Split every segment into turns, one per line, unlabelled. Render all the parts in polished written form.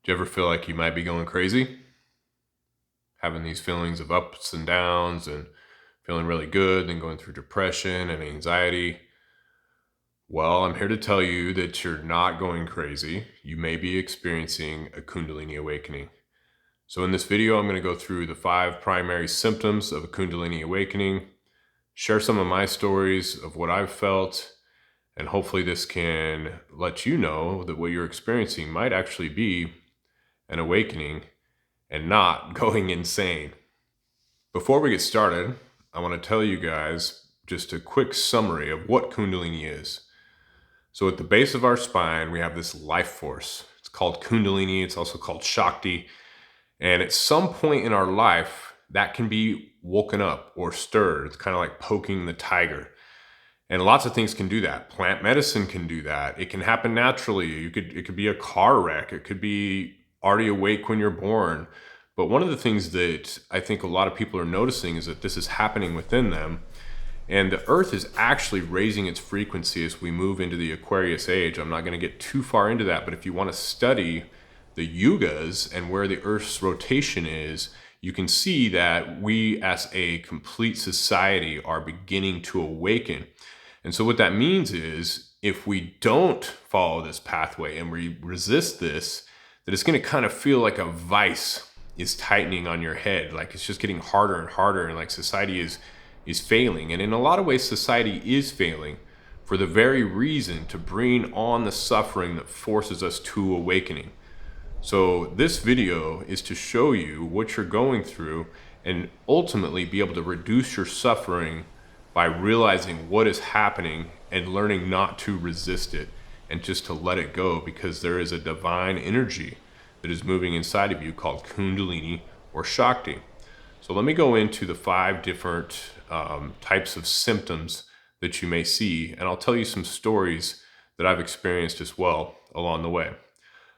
Do you ever feel like you might be going crazy? Having these feelings of ups and downs and feeling really good, then going through depression and anxiety? Well, I'm here to tell you that you're not going crazy. You may be experiencing a Kundalini awakening. So in this video, I'm going to go through the 5 primary symptoms of a Kundalini awakening, share some of my stories of what I've felt, and hopefully this can let you know that what you're experiencing might actually be an awakening and not going insane. Before we get started, I want to tell you guys just a quick summary of what Kundalini is. So at the base of our spine, we have this life force. It's called Kundalini. It's also called shakti. And at some point in our life, that can be woken up or stirred. It's kind of like poking the tiger. And lots of things can do that. Plant medicine can do that. It can happen naturally. It could be a car wreck. It could be already awake when you're born. But one of the things that I think a lot of people are noticing is that this is happening within them. And the earth is actually raising its frequency as we move into the Aquarius age. I'm not going to get too far into that, but if you want to study the yugas and where the earth's rotation is, you can see that we as a complete society are beginning to awaken. And so what that means is if we don't follow this pathway and we resist this, that it's going to kind of feel like a vice is tightening on your head. Like it's just getting harder and harder, and like society is failing. And in a lot of ways, society is failing for the very reason to bring on the suffering that forces us to awakening. So this video is to show you what you're going through and ultimately be able to reduce your suffering by realizing what is happening and learning not to resist it and just to let it go, because there is a divine energy that is moving inside of you called Kundalini or Shakti. So let me go into the 5 different types of symptoms that you may see, and I'll tell you some stories that I've experienced as well along the way.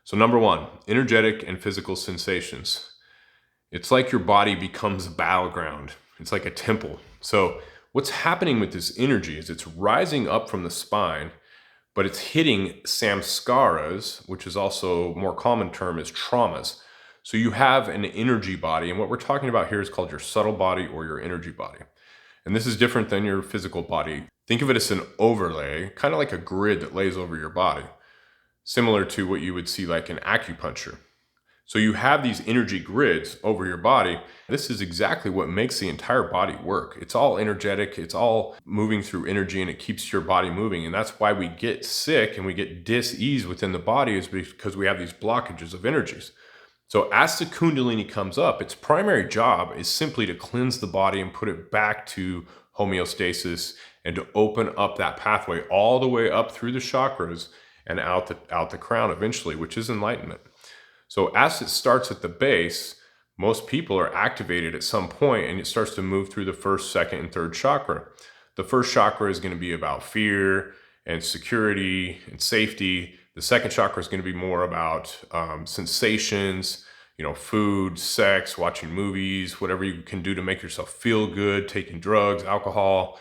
So number 1, energetic and physical sensations. It's like your body becomes a battleground. It's like a temple. So what's happening with this energy is it's rising up from the spine, but it's hitting samskaras, which is also a more common term is traumas. So you have an energy body, and what we're talking about here is called your subtle body or your energy body. And this is different than your physical body. Think of it as an overlay, kind of like a grid that lays over your body, similar to what you would see like in acupuncture. So you have these energy grids over your body. This is exactly what makes the entire body work. It's all energetic. It's all moving through energy, and it keeps your body moving. And that's why we get sick and we get dis-ease within the body, is because we have these blockages of energies. So as the Kundalini comes up, its primary job is simply to cleanse the body and put it back to homeostasis and to open up that pathway all the way up through the chakras and out the crown eventually, which is enlightenment. So as it starts at the base, most people are activated at some point, and it starts to move through the first, second, and third chakra. The first chakra is going to be about fear and security and safety. The second chakra is going to be more about sensations, food, sex, watching movies, whatever you can do to make yourself feel good, taking drugs, alcohol.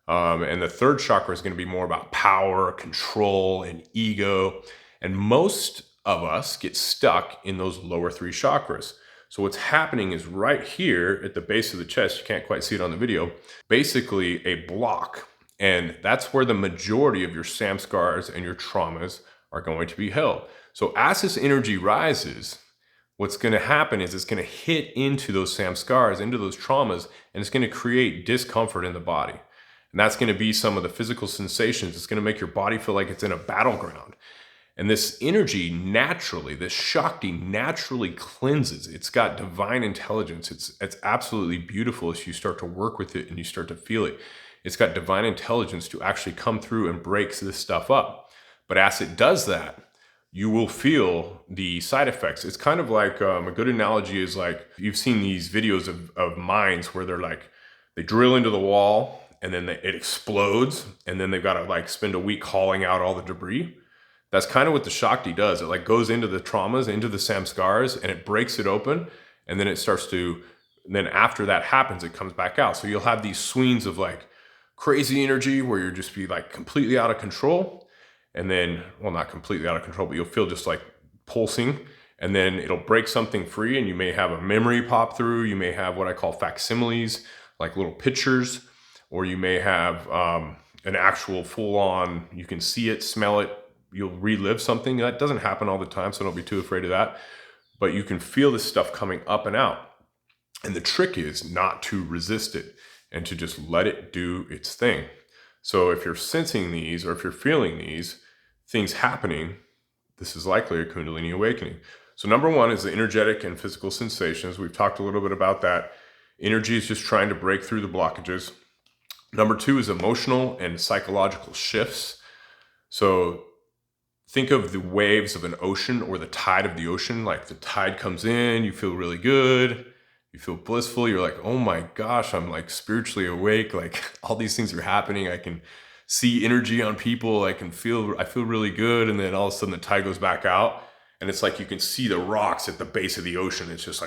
And the third chakra is going to be more about power, control, and ego. And most of us get stuck in those lower 3 chakras. So what's happening is right here at the base of the chest, you can't quite see it on the video, basically a block. And that's where the majority of your samskars and your traumas are going to be held. So as this energy rises, what's going to happen is it's going to hit into those samskars, into those traumas, and it's going to create discomfort in the body. And that's going to be some of the physical sensations. It's going to make your body feel like it's in a battleground. And this energy naturally, this Shakti naturally cleanses. It's got divine intelligence. It's absolutely beautiful as you start to work with it and you start to feel it. It's got divine intelligence to actually come through and break this stuff up. But as it does that, you will feel the side effects. It's kind of like a good analogy is like you've seen these videos of mines where they drill into the wall and then it explodes, and then they've got to spend a week hauling out all the debris. That's kind of what the Shakti does. It goes into the traumas, into the samskars, and it breaks it open, and then it starts to, then after that happens, it comes back out. So you'll have these swings of crazy energy where you'll just be completely out of control, and then, well, not completely out of control, but you'll feel just pulsing, and then it'll break something free, and you may have a memory pop through. You may have what I call facsimiles, like little pictures, or you may have an actual full-on, you can see it, smell it, you'll relive something. That doesn't happen all the time, so don't be too afraid of that. But you can feel this stuff coming up and out. And the trick is not to resist it and to just let it do its thing. So if you're sensing these, or if you're feeling these things happening, this is likely a Kundalini awakening. So number one is the energetic and physical sensations. We've talked a little bit about that. Energy is just trying to break through the blockages. Number two is emotional and psychological shifts. So think of the waves of an ocean, or the tide of the ocean. Like the tide comes in, you feel really good, you feel blissful, you're like, oh my gosh, I'm like spiritually awake, like all these things are happening, I can see energy on people, I feel really good. And then all of a sudden the tide goes back out, and it's like you can see the rocks at the base of the ocean. It's just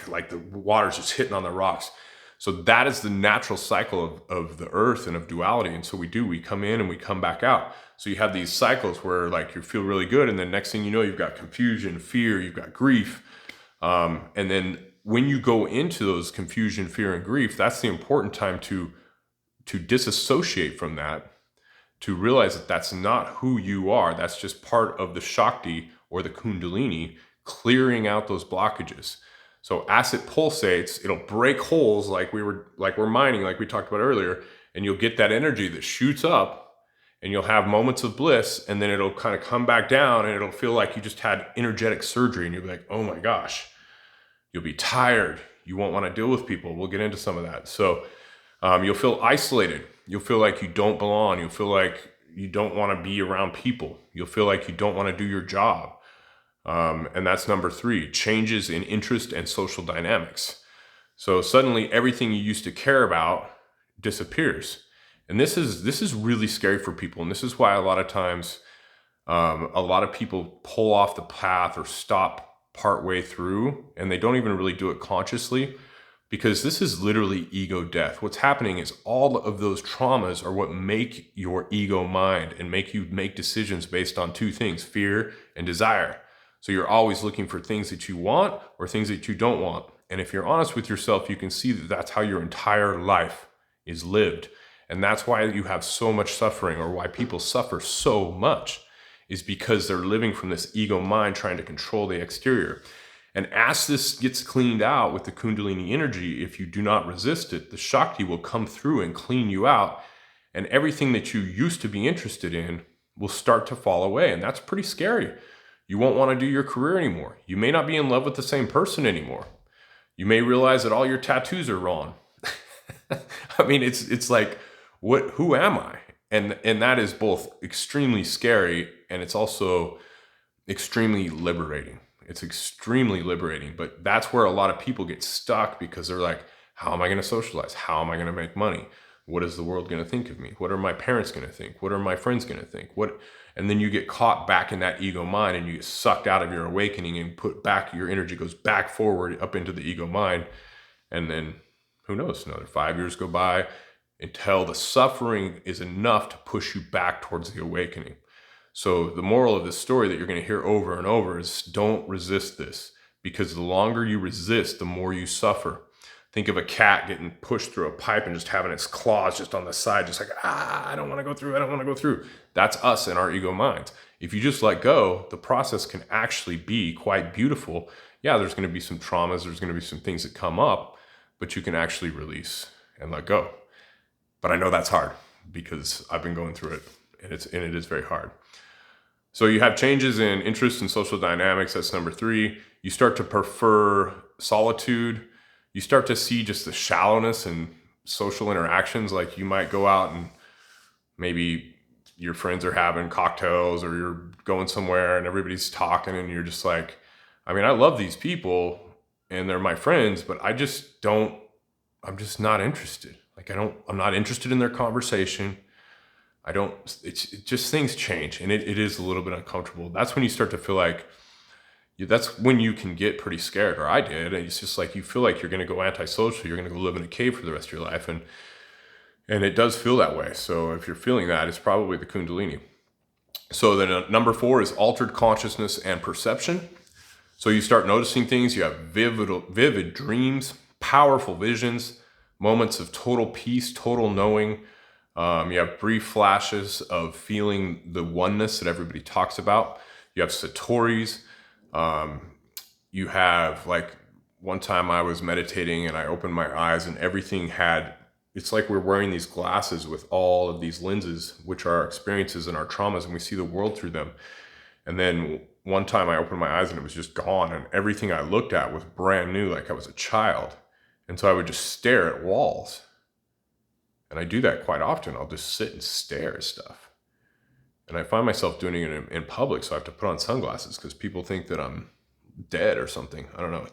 like the water's just hitting on the rocks. So that is the natural cycle of the earth and of duality. And so we come in and we come back out. So you have these cycles where like you feel really good, and then next thing you know, you've got confusion, fear, you've got grief. And then when you go into those confusion, fear, and grief, that's the important time to disassociate from that, to realize that that's not who you are. That's just part of the shakti or the Kundalini clearing out those blockages. So as it pulsates, it'll break holes like we're mining, like we talked about earlier, and you'll get that energy that shoots up, and you'll have moments of bliss, and then it'll kind of come back down, and it'll feel like you just had energetic surgery, and you'll be like, oh my gosh, you'll be tired. You won't want to deal with people. We'll get into some of that. So you'll feel isolated. You'll feel like you don't belong. You'll feel like you don't want to be around people. You'll feel like you don't want to do your job. And that's number three, changes in interest and social dynamics. So suddenly everything you used to care about disappears. And this is really scary for people. And this is why a lot of times, a lot of people pull off the path or stop partway through, and they don't even really do it consciously, because this is literally ego death. What's happening is all of those traumas are what make your ego mind and make you make decisions based on two things, fear and desire. So you're always looking for things that you want or things that you don't want. And if you're honest with yourself, you can see that that's how your entire life is lived. And that's why you have so much suffering, or why people suffer so much, is because they're living from this ego mind trying to control the exterior. And as this gets cleaned out with the Kundalini energy, if you do not resist it, the Shakti will come through and clean you out. And everything that you used to be interested in will start to fall away. And that's pretty scary. You won't want to do your career anymore. You may not be in love with the same person anymore. You may realize that all your tattoos are wrong. I mean, it's like, who am I? And that is both extremely scary, and it's also extremely liberating. It's extremely liberating, but that's where a lot of people get stuck, because they're like, how am I going to socialize? How am I going to make money? What is the world going to think of me? What are my parents going to think? What are my friends going to think? And then you get caught back in that ego mind, and you get sucked out of your awakening, and put back, your energy goes back forward up into the ego mind. And then who knows, another 5 years go by until the suffering is enough to push you back towards the awakening. So the moral of this story that you're going to hear over and over is, don't resist this, because the longer you resist, the more you suffer. Think of a cat getting pushed through a pipe and just having its claws just on the side, just like, I don't want to go through, I don't want to go through. That's us in our ego minds. If you just let go, the process can actually be quite beautiful. Yeah, there's going to be some traumas, there's going to be some things that come up, but you can actually release and let go. But I know that's hard, because I've been going through it, and it is very hard. So you have changes in interest and social dynamics. That's number three. You start to prefer solitude. You start to see just the shallowness in social interactions. Like you might go out and maybe your friends are having cocktails, or you're going somewhere and everybody's talking, and you're just like, I mean, I love these people and they're my friends, but I'm just not interested. Like I'm not interested in their conversation. It's just, things change, and it is a little bit uncomfortable. That's when you start to feel like, that's when you can get pretty scared, or I did. And it's just like, you feel like you're going to go antisocial. You're going to go live in a cave for the rest of your life. And it does feel that way. So if you're feeling that, it's probably the Kundalini. So then number four is altered consciousness and perception. So you start noticing things, you have vivid dreams, powerful visions, moments of total peace, total knowing. You have brief flashes of feeling the oneness that everybody talks about. You have satori's. You have, like, one time I was meditating and I opened my eyes and everything had, it's like we're wearing these glasses with all of these lenses, which are our experiences and our traumas, and we see the world through them. And then one time I opened my eyes and it was just gone, and everything I looked at was brand new, like I was a child. And so I would just stare at walls. And I do that quite often. I'll just sit and stare at stuff. And I find myself doing it in public, so I have to put on sunglasses because people think that I'm dead or something. I don't know.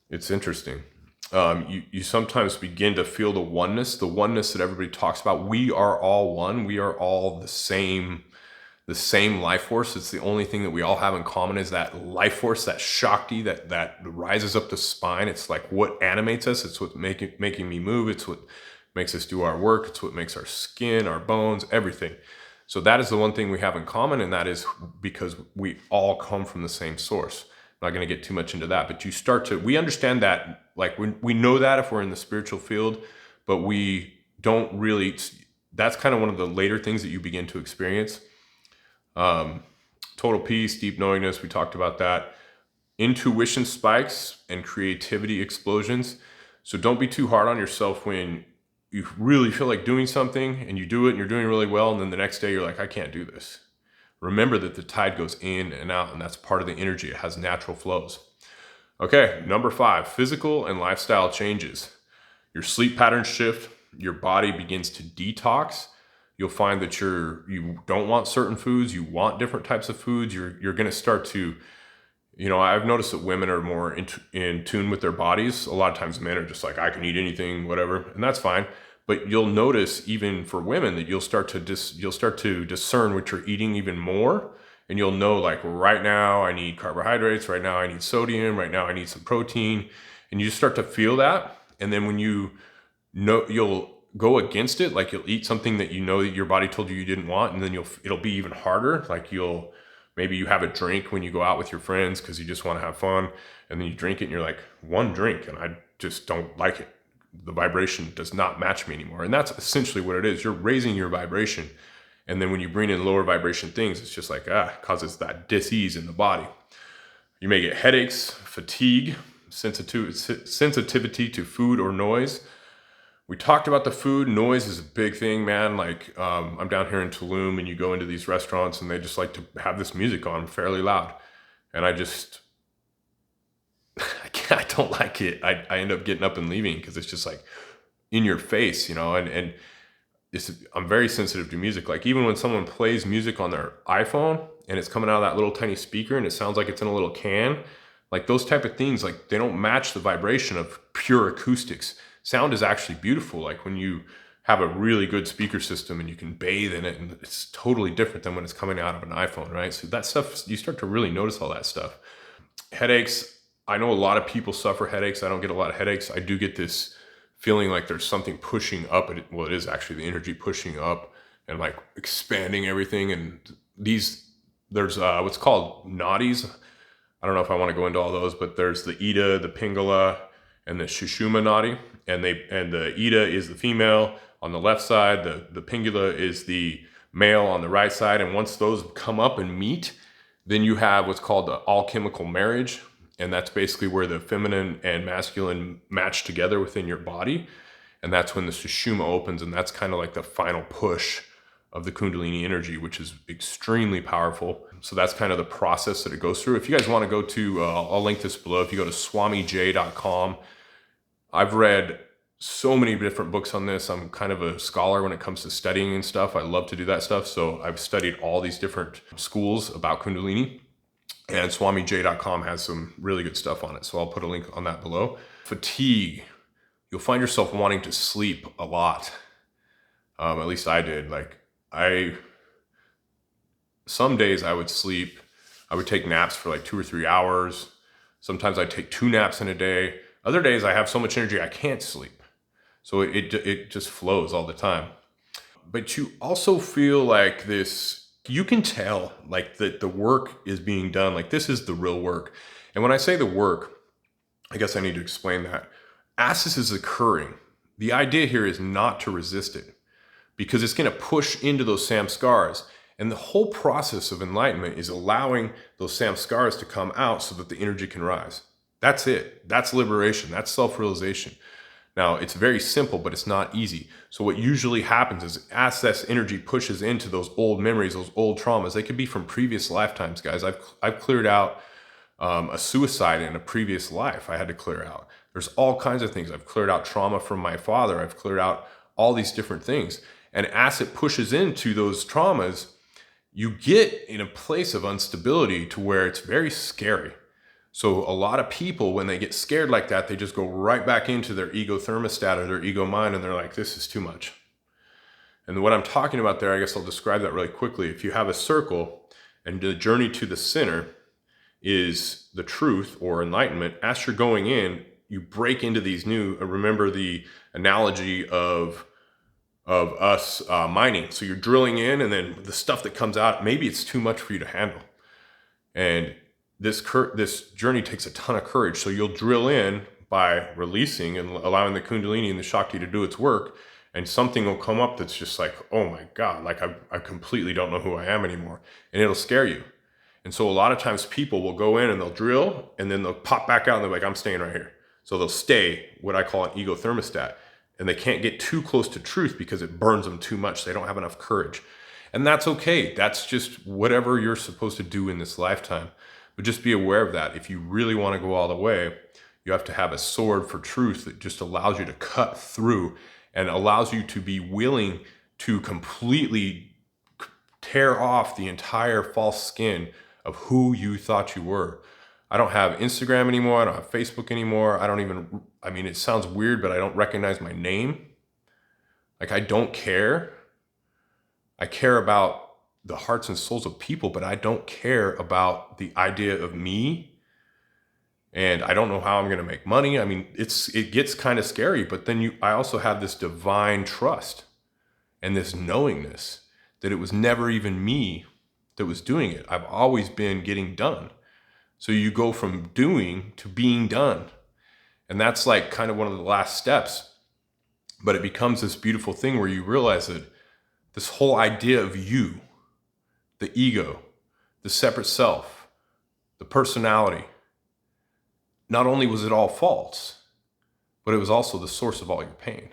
It's interesting. You sometimes begin to feel the oneness that everybody talks about. We are all one. We are all the same life force. It's the only thing that we all have in common is that life force, that shakti that rises up the spine. It's like what animates us. It's what making me move. It's what makes us do our work. It's what makes our skin, our bones, everything. So that is the one thing we have in common, and that is because we all come from the same source. I'm not going to get too much into that, but we understand that, like, we know that if we're in the spiritual field, but we don't really, that's kind of one of the later things that you begin to experience. Total peace, deep knowingness, we talked about that. Intuition spikes and creativity explosions. So don't be too hard on yourself when you really feel like doing something and you do it and you're doing really well, and then the next day you're like, I can't do this. Remember that the tide goes in and out, and that's part of the energy. It has natural flows. Okay, number 5, physical and lifestyle changes. Your sleep patterns shift, your body begins to detox. You'll find that you don't want certain foods, you want different types of foods. You're going to start to, I've noticed that women are more in tune with their bodies. A lot of times men are just like, I can eat anything, whatever, and that's fine. But you'll notice even for women that you'll start to discern what you're eating even more. And you'll know, like, right now I need carbohydrates, right now I need sodium, right now I need some protein. And you just start to feel that. And then when you'll go against it, like you'll eat something that that your body told you didn't want, and then it'll be even harder. Like maybe you have a drink when you go out with your friends because you just want to have fun, and then you drink it and you're like, one drink and I just don't like it. The vibration does not match me anymore. And that's essentially what it is. You're raising your vibration. And then when you bring in lower vibration things, it's just like, causes that dis-ease in the body. You may get headaches, fatigue, sensitivity to food or noise. We talked about the food. Noise is a big thing, man. Like, I'm down here in Tulum, and you go into these restaurants and they just like to have this music on fairly loud. And I don't like it. I end up getting up and leaving because it's just like in your face, and I'm very sensitive to music. Like, even when someone plays music on their iPhone and it's coming out of that little tiny speaker and it sounds like it's in a little can, like those type of things, like they don't match the vibration of pure acoustics. Sound is actually beautiful. Like when you have a really good speaker system and you can bathe in it, and it's totally different than when it's coming out of an iPhone, right? So that stuff, you start to really notice all that stuff. Headaches. I know a lot of people suffer headaches. I don't get a lot of headaches. I do get this feeling like there's something pushing up. Well, it is actually the energy pushing up and like expanding everything. And there's what's called nadis. I don't know if I want to go into all those, but there's the Ida, the Pingala, and the Sushumna nadi. And the Ida is the female on the left side. The Pingala is the male on the right side. And once those come up and meet, then you have what's called the alchemical marriage. And that's basically where the feminine and masculine match together within your body. And that's when the Sushumna opens. And that's kind of like the final push of the Kundalini energy, which is extremely powerful. So that's kind of the process that it goes through. If you guys want to go to, I'll link this below. If you go to swamij.com, I've read so many different books on this. I'm kind of a scholar when it comes to studying and stuff. I love to do that stuff. So I've studied all these different schools about Kundalini. And swamij.com has some really good stuff on it. So I'll put a link on that below. Fatigue. You'll find yourself wanting to sleep a lot. At least I did. Like, some days I would sleep. I would take naps for like 2 or 3 hours. Sometimes I'd take 2 naps in a day. Other days I have so much energy I can't sleep. So it just flows all the time. But you also feel like this You can tell like that the work is being done. Like this is the real work. And when I say the work, I guess I need to explain that. As this is occurring, the idea here is not to resist it because it's going to push into those samskars. And the whole process of enlightenment is allowing those samskars to come out so that the energy can rise. That's it. That's liberation. That's self-realization. Now, it's very simple, but it's not easy. So what usually happens is as this energy pushes into those old memories, those old traumas, they could be from previous lifetimes, guys. I've cleared out a suicide in a previous life I had to clear out. There's all kinds of things. I've cleared out trauma from my father. I've cleared out all these different things. And as it pushes into those traumas, you get in a place of instability to where it's very scary. So a lot of people, when they get scared like that, they just go right back into their ego thermostat or their ego mind, and they're like, this is too much. And what I'm talking about there, I guess I'll describe that really quickly. If you have a circle and the journey to the center is the truth or enlightenment, as you're going in, you break into these new, remember the analogy of us mining. So you're drilling in, and then the stuff that comes out, maybe it's too much for you to handle. And this journey takes a ton of courage. So you'll drill in by releasing and allowing the Kundalini and the Shakti to do its work. And something will come up that's just like, oh my God, like I completely don't know who I am anymore. And it'll scare you. And so a lot of times people will go in and they'll drill and then they'll pop back out and they're like, I'm staying right here. So they'll stay what I call an ego thermostat. And they can't get too close to truth because it burns them too much. They don't have enough courage. And that's okay. That's just whatever you're supposed to do in this lifetime. But just be aware of that. If you really want to go all the way, you have to have a sword for truth that just allows you to cut through and allows you to be willing to completely tear off the entire false skin of who you thought you were. I don't have Instagram anymore. I don't have Facebook anymore. I mean, it sounds weird, but I don't recognize my name. Like, I don't care. I care about the hearts and souls of people, but I don't care about the idea of me. And I don't know how I'm going to make money. I mean, it gets kind of scary, but then I also have this divine trust and this knowingness that it was never even me that was doing it. I've always been getting done. So you go from doing to being done. And that's like kind of one of the last steps. But it becomes this beautiful thing where you realize that this whole idea of you, the ego, the separate self, the personality, not only was it all false, but it was also the source of all your pain.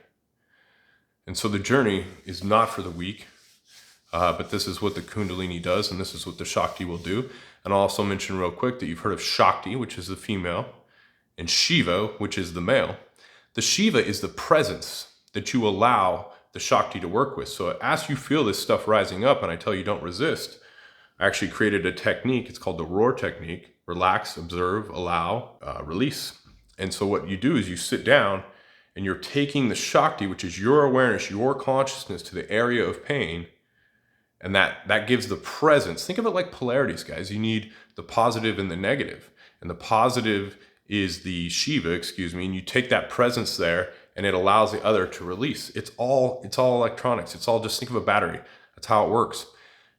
And so the journey is not for the weak, but this is what the Kundalini does, and this is what the Shakti will do. And I'll also mention real quick that you've heard of Shakti, which is the female, and Shiva, which is the male. The Shiva is the presence that you allow the Shakti to work with. So as you feel this stuff rising up, and I tell you don't resist, I actually created a technique. It's called the roar technique. Relax, observe, allow, release. And so what you do is you sit down and you're taking the Shakti, which is your awareness, your consciousness, to the area of pain. And that gives the presence. Think of it like polarities, guys. You need the positive and the negative. And the positive is the Shiva, and you take that presence there and it allows the other to release. It's all electronics. It's all, just think of a battery. That's how it works.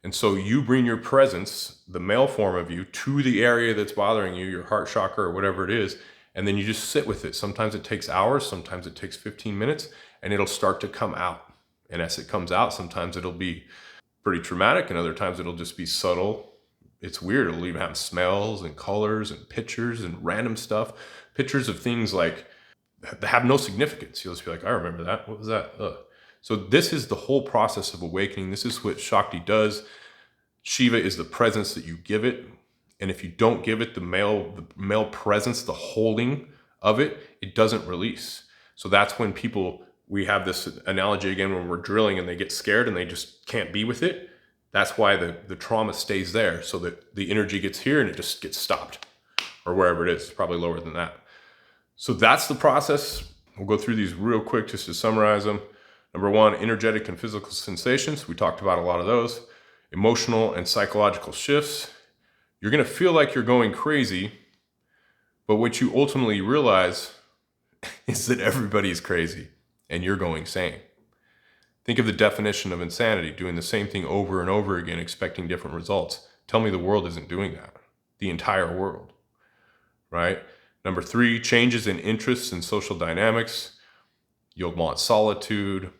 And so you bring your presence, the male form of you, to the area that's bothering you, your heart chakra or whatever it is, and then you just sit with it. Sometimes it takes hours, sometimes it takes 15 minutes, and it'll start to come out. And as it comes out, sometimes it'll be pretty traumatic, and other times it'll just be subtle. It's weird. It'll even have smells and colors and pictures and random stuff. Pictures of things like that have no significance. You'll just be like, I remember that. What was that? Ugh. So this is the whole process of awakening. This is what Shakti does. Shiva is the presence that you give it. And if you don't give it the male presence, the holding of it, it doesn't release. So that's when we have this analogy again, when we're drilling and they get scared and they just can't be with it. That's why the trauma stays there, so that the energy gets here and it just gets stopped, or wherever it is. It's probably lower than that. So that's the process. We'll go through these real quick just to summarize them. Number one, energetic and physical sensations. We talked about a lot of those. Emotional and psychological shifts. You're going to feel like you're going crazy, but what you ultimately realize is that everybody's crazy and you're going sane. Think of the definition of insanity, doing the same thing over and over again, expecting different results. Tell me the world isn't doing that. The entire world, right? Number 3, changes in interests and social dynamics. You'll want solitude.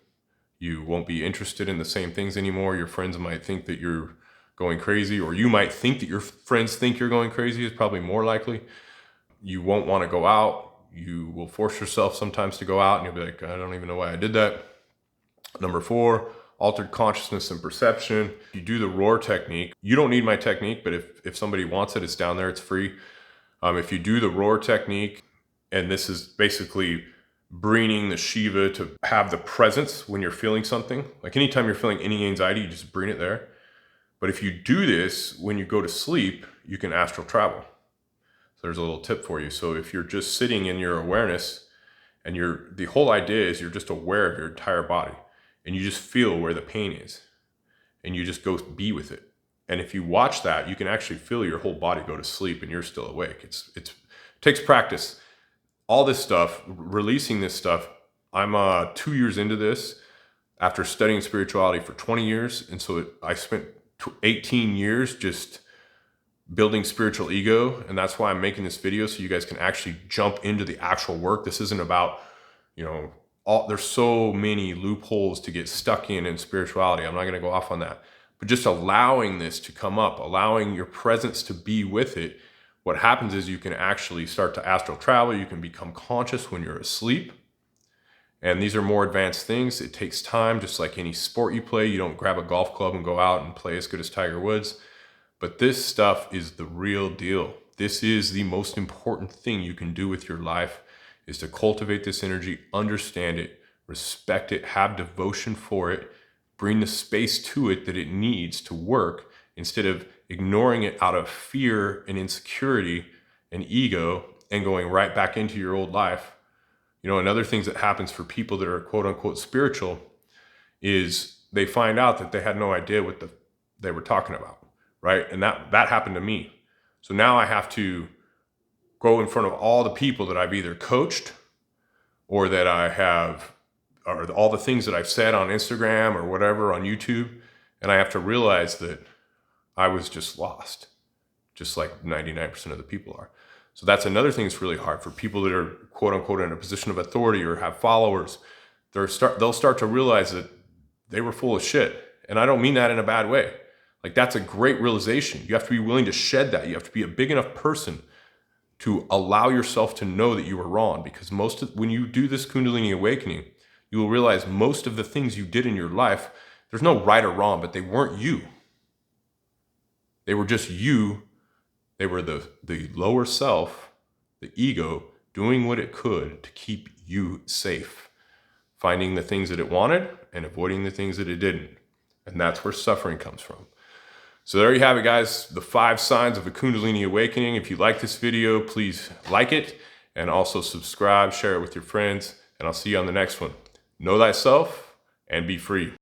You won't be interested in the same things anymore. Your friends might think that you're going crazy, or you might think that your friends think you're going crazy, is probably more likely. You won't want to go out. You will force yourself sometimes to go out and you'll be like, I don't even know why I did that. Number 4, altered consciousness and perception. You do the roar technique. You don't need my technique, but if somebody wants it, it's down there, it's free. If you do the roar technique, and this is basically bringing the Shiva to have the presence when you're feeling something. Like anytime you're feeling any anxiety, you just bring it there. But if you do this when you go to sleep, you can astral travel. So there's a little tip for you. So if you're just sitting in your awareness and the whole idea is you're just aware of your entire body and you just feel where the pain is and you just go be with it. And if you watch that, you can actually feel your whole body go to sleep and you're still awake. It takes practice. All this stuff, releasing this stuff, I'm 2 years into this after studying spirituality for 20 years. And so I spent 18 years just building spiritual ego. And that's why I'm making this video, so you guys can actually jump into the actual work. This isn't about, there's so many loopholes to get stuck in spirituality. I'm not going to go off on that. But just allowing this to come up, allowing your presence to be with it, what happens is you can actually start to astral travel. You can become conscious when you're asleep. And these are more advanced things. It takes time, just like any sport you play. You don't grab a golf club and go out and play as good as Tiger Woods. But this stuff is the real deal. This is the most important thing you can do with your life, is to cultivate this energy, understand it, respect it, have devotion for it, bring the space to it that it needs to work, instead of ignoring it out of fear and insecurity and ego and going right back into your old life. And other things that happens for people that are quote unquote spiritual is they find out that they had no idea what they were talking about, right? And that happened to me. So now I have to go in front of all the people that I've either coached or that I have, or all the things that I've said on Instagram or whatever on YouTube. And I have to realize that I was just lost, just like 99% of the people are. So that's another thing that's really hard for people that are quote unquote in a position of authority or have followers. They'll start to realize that they were full of shit. And I don't mean that in a bad way. Like, that's a great realization. You have to be willing to shed that. You have to be a big enough person to allow yourself to know that you were wrong. Because when you do this Kundalini awakening, you will realize most of the things you did in your life, there's no right or wrong, but they weren't you. They were just you. They were the lower self, the ego, doing what it could to keep you safe, finding the things that it wanted and avoiding the things that it didn't. And that's where suffering comes from. So there you have it, guys. The 5 signs of a Kundalini awakening. If you like this video, please like it and also subscribe, share it with your friends, and I'll see you on the next one. Know thyself and be free.